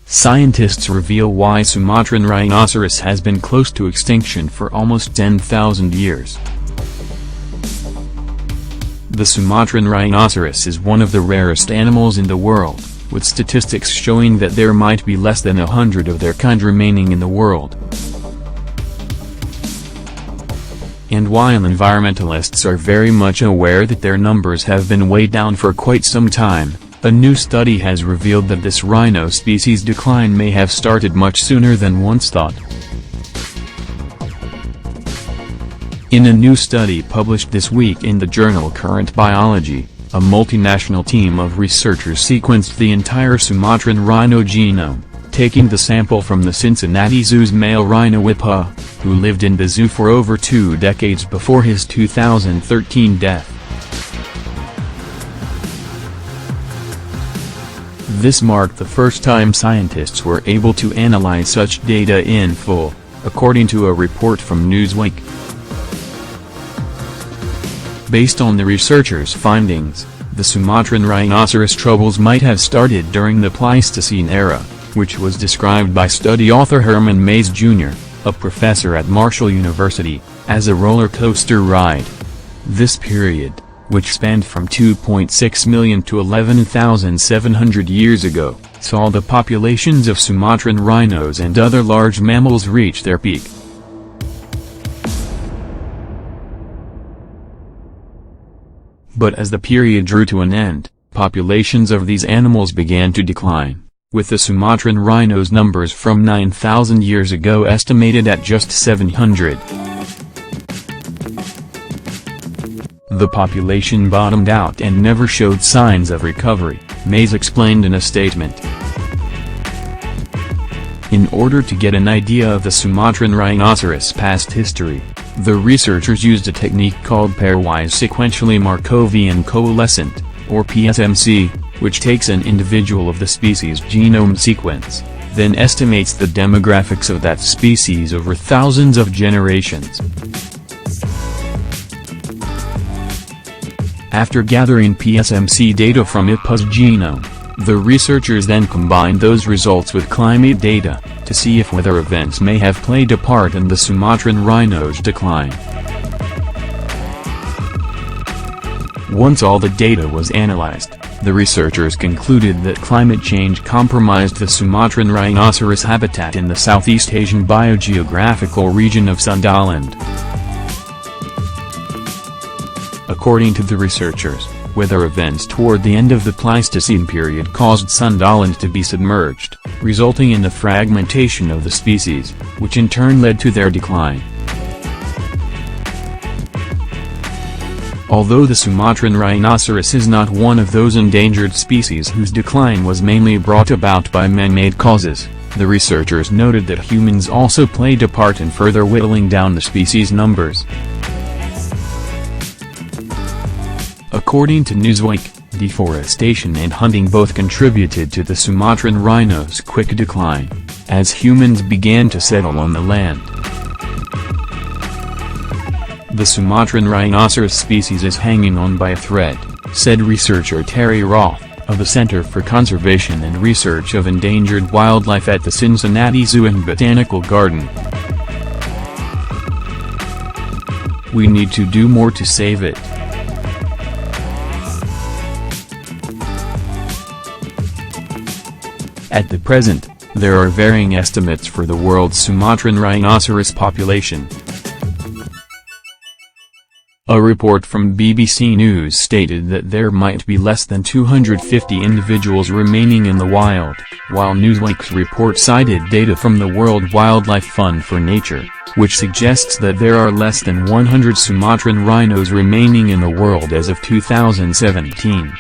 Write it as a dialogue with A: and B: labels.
A: Scientists reveal why Sumatran rhinoceros has been close to extinction for almost 10,000 years. The Sumatran rhinoceros is one of the rarest animals in the world, with statistics showing that there might be less than 100 of their kind remaining in the world. And while environmentalists are very much aware that their numbers have been way down for quite some time, a new study has revealed that this rhino species decline may have started much sooner than once thought. In a new study published this week in the journal Current Biology, a multinational team of researchers sequenced the entire Sumatran rhino genome, taking the sample from the Cincinnati Zoo's male rhino Whippa, who lived in the zoo for over 2 decades before his 2013 death. This marked the first time scientists were able to analyze such data in full, according to a report from Newsweek. Based on the researchers' findings, the Sumatran rhinoceros troubles might have started during the Pleistocene era, which was described by study author Herman Mays Jr., a professor at Marshall University, as a roller coaster ride. This period, which spanned from 2.6 million to 11,700 years ago, saw the populations of Sumatran rhinos and other large mammals reach their peak. But as the period drew to an end, populations of these animals began to decline, with the Sumatran rhinos' numbers from 9,000 years ago estimated at just 700. The population bottomed out and never showed signs of recovery, Mays explained in a statement. In order to get an idea of the Sumatran rhinoceros' past history, the researchers used a technique called pairwise sequentially Markovian coalescent, or PSMC, which takes an individual of the species' genome sequence, then estimates the demographics of that species over thousands of generations. After gathering PSMC data from Whippa's genome, the researchers then combined those results with climate data, to see if weather events may have played a part in the Sumatran rhino's decline. Once all the data was analyzed, the researchers concluded that climate change compromised the Sumatran rhinoceros habitat in the Southeast Asian biogeographical region of Sundaland. According to the researchers, weather events toward the end of the Pleistocene period caused Sundaland to be submerged, resulting in the fragmentation of the species, which in turn led to their decline. Although the Sumatran rhinoceros is not one of those endangered species whose decline was mainly brought about by man-made causes, the researchers noted that humans also played a part in further whittling down the species' numbers. According to Newsweek, deforestation and hunting both contributed to the Sumatran rhino's quick decline, as humans began to settle on the land. The Sumatran rhinoceros species is hanging on by a thread, said researcher Terry Roth, of the Center for Conservation and Research of Endangered Wildlife at the Cincinnati Zoo and Botanical Garden. We need to do more to save it. At the present, there are varying estimates for the world's Sumatran rhinoceros population. A report from BBC News stated that there might be less than 250 individuals remaining in the wild, while Newsweek's report cited data from the World Wildlife Fund for Nature, which suggests that there are less than 100 Sumatran rhinos remaining in the world as of 2017.